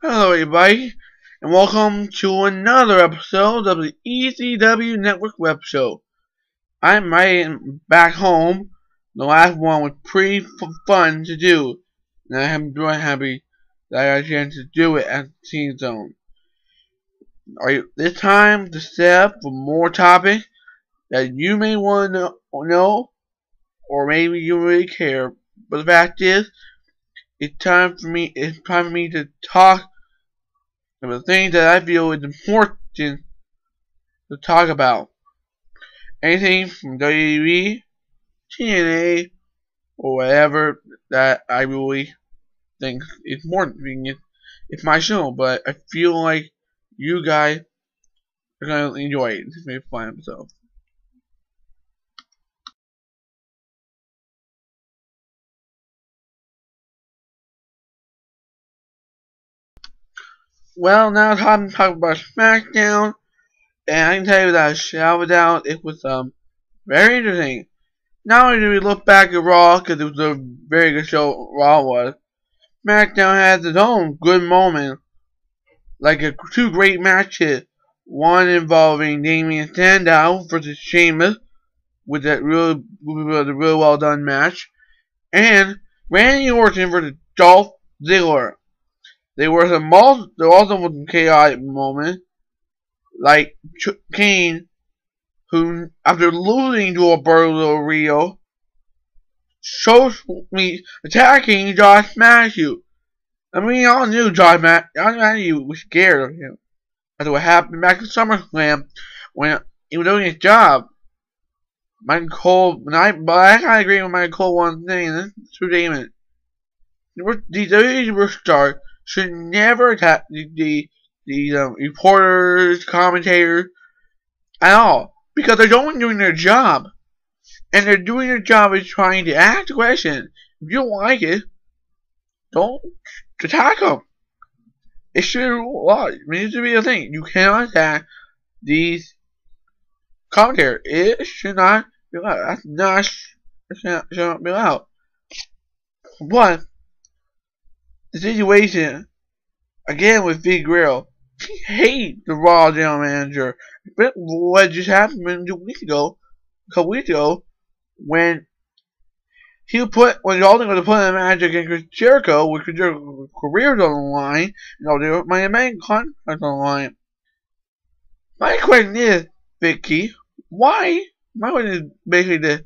Hello everybody, and welcome to another episode of the ECW Network Webshow. I'm right back home. The last one was pretty fun to do, and I am really happy that I got a chance to do it at the Teen Zone. This time to set up for more topics that you may want to know, or maybe you really care. But the fact is, it's time for me to talk about the things that I feel is important to talk about. Anything from WWE, TNA, or whatever that I really think is important. It's my show, but I feel like you guys are going to enjoy it. It's going to be a fun episode. Well, now it's time to talk about Smackdown, and I can tell you that Smackdown, it was very interesting. Not only do we look back at Raw, because it was a very good show Raw was, SmackDown has its own good moment, like two great matches. One involving Damian Sandow versus Sheamus, with that really well done match, and Randy Orton versus Dolph Ziggler. There also was some chaotic moments, like Kane, who, after losing to Alberto Rio, shows me attacking Josh Matthews. I mean, we all knew Josh Matthews was scared of him. That's what happened back in SummerSlam when he was doing his job. Michael Cole, but I kind of agree with Michael Cole one thing, and that's true statement. The WWE stars should never attack the reporters, commentators, at all, because they're only doing their job, and they're doing their job is trying to ask a question. If you don't like it, don't attack them. It should needs to be a thing. You cannot attack these commentators. It should not be allowed. Should not be allowed. But the situation again with Big Grill, he hates the Raw general manager. But what just happened a couple weeks ago, when he when Alden was put in a match against Chris Jericho, which Chris Jericho's career was on the line, and my main contract on the line. My question is, Vicky, why? My question is basically this: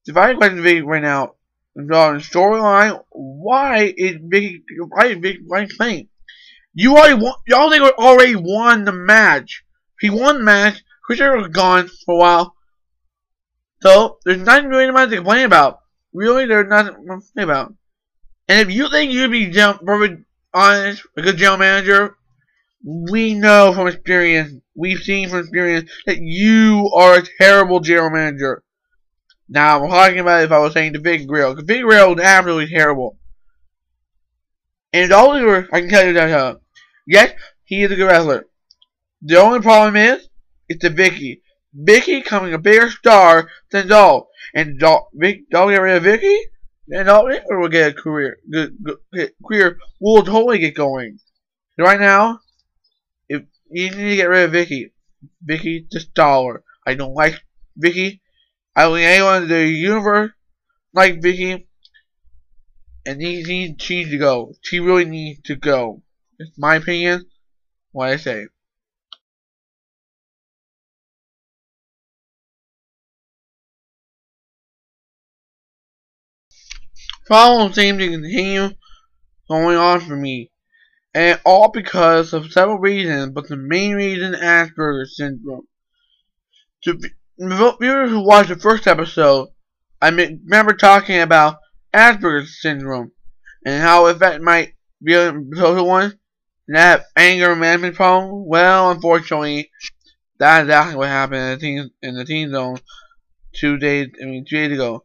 if I question Vicky right now, on the storyline, why is Vicky playing? Y'all already won the match. He won the match. Chris Jericho was gone for a while. So, there's nothing really much to complain about. Really, there's nothing to complain about. And if you think you'd be perfect, honest, a good general manager, we know from experience, we've seen from experience, that you are a terrible general manager. Now, I'm talking about if I was saying to Big Grill, because Big Grill is absolutely terrible. And Oliver, I can tell you that, yes, he is a good wrestler. The only problem is, it's the Vicky. Vicky becoming a bigger star than Dolph. And Dolph get rid of Vicky, then Dolph will get a career. Career will totally get going. So right now, if you need to get rid of Vicky, Vicky just dollar. I don't like Vicky. I don't think anyone in the universe like Vicky. And she needs to go. She really needs to go. It's my opinion. What I say. Problems seem to continue going on for me, and all because of several reasons, but the main reason is Asperger's syndrome. To viewers who watched the first episode, I remember talking about Asperger's syndrome and how if that might be a social one, and that anger management problem. Well, unfortunately, that's exactly what happened in the teen zone 2 days ago.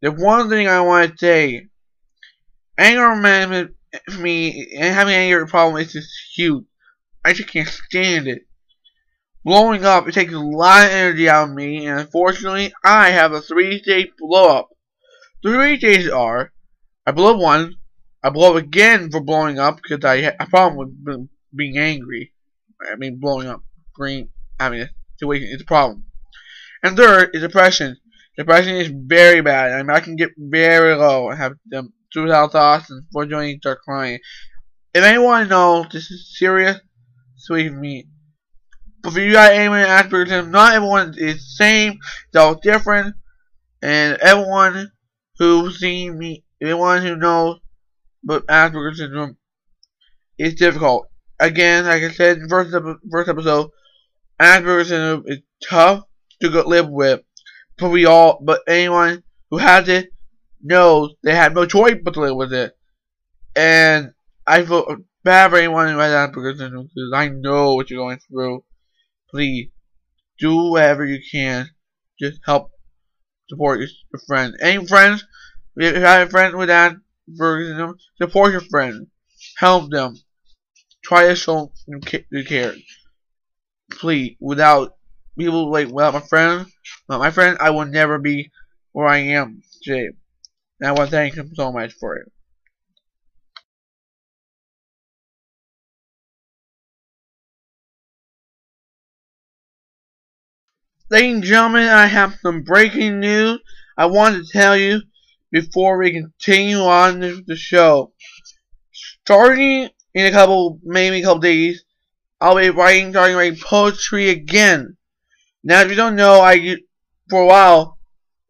The one thing I want to say, anger management for me and having an anger problem is just huge. I just can't stand it. Blowing up, it takes a lot of energy out of me, and unfortunately, I have a 3-stage blow up. The 3 stages are, I blow up once, I blow up again for blowing up because I had a problem with being angry. I mean, blowing up, having a situation is a problem. And third is depression. Depression is very bad. I mean, I can get very low and have suicidal thoughts and unfortunately start crying. If anyone knows this is serious, sweet me. But if you got anyone in Asperger's syndrome, not everyone is the same. It's all different. And everyone who's seen me, everyone who knows but Asperger's syndrome is difficult. Again, like I said in the first episode, Asperger's syndrome is tough to live with. But anyone who has it knows they have no choice but to live with it. And I feel bad for anyone who has Asperger's syndrome because I know what you're going through. Please do whatever you can. Just help support your friends. Any friends, if you have a friend with Asperger's syndrome, support your friend. Help them. Try to show them care. Please, without my friends, I will never be where I am today. And I want to thank him so much for it. Ladies and gentlemen, I have some breaking news I want to tell you before we continue on the show. Starting in maybe a couple days, I'll be starting writing poetry again. Now, if you don't know, for a while,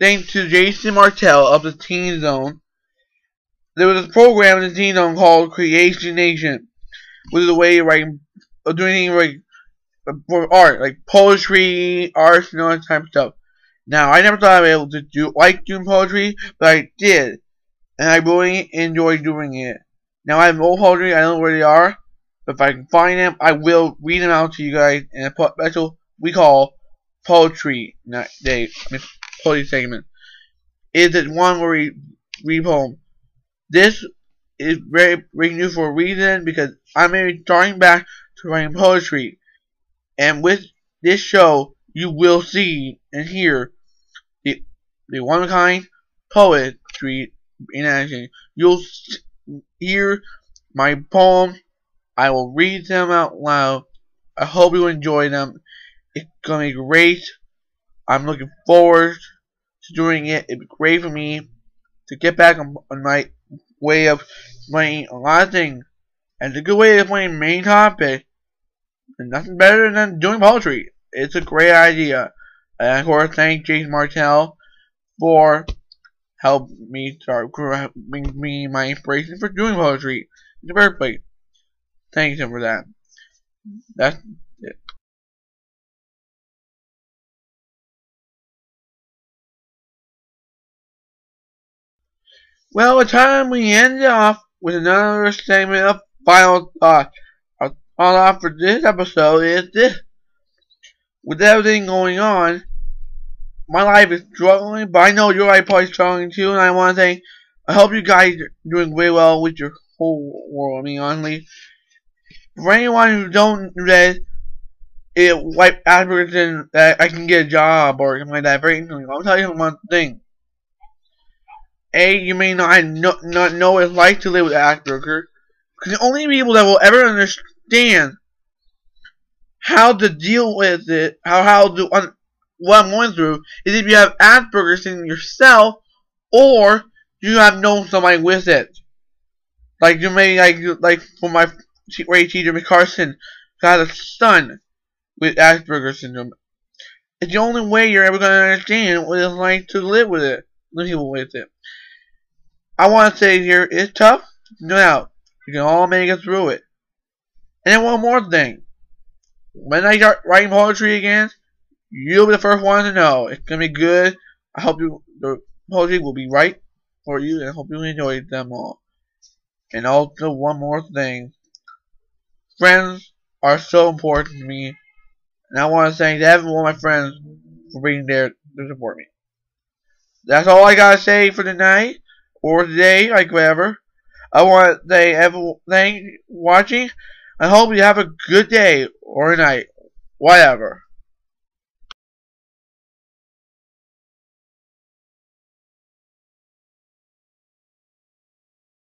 thanks to Jason Martell of the Teen Zone, there was a program in the Teen Zone called Creation Nation, which is a way of doing things for art, like poetry, art, and all that type of stuff. Now, I never thought I'd be able to doing poetry, but I did, and I really enjoy doing it. Now, I have old poetry, I don't know where they are, but if I can find them, I will read them out to you guys in a special we call Poetry Poetry segment. It's the one where we read poems. This is very breaking news for a reason because I'm maybe starting back to writing poetry. And with this show, you will see and hear the one-of-a-kind poetry in action. You'll hear my poems. I will read them out loud. I hope you enjoy them. It's going to be great. I'm looking forward to doing it. It'd be great for me to get back on my way of playing a lot of things. And it's a good way to play main topic. And nothing better than doing poetry. It's a great idea. And of course, thank Jason Martell for helping me bring me my inspiration for doing poetry in the first place. Thank him for that. That's it. Well, it's time we end off with another segment of final thoughts. Our final thought for this episode is this. With everything going on, my life is struggling, but I know your life is probably struggling too, and I hope you guys are doing very well with your whole world. I mean, honestly, for anyone who don't know that like Asperger's and that I can get a job or something like that very easily, I'll tell you one thing. You may not know what it's like to live with Asperger's, because the only people that will ever understand how to deal with it, what I'm going through, is if you have Asperger's in yourself, or you have known somebody with it. Like you may like for my great teacher, Miss Carson, who has a son with Asperger's syndrome. It's the only way you're ever going to understand what it's like to live with it, live with it. I want to say here, it's tough, no doubt. You can all make it through it. And then one more thing. When I start writing poetry again, you'll be the first one to know. It's going to be good. I hope the poetry will be right for you, and I hope you enjoy them all. And also, one more thing. Friends are so important to me. And I want to thank every one of my friends for being there to support me. That's all I gotta say for tonight, or today, like whatever. I want to thank everyone for watching. I hope you have a good day or a night, whatever.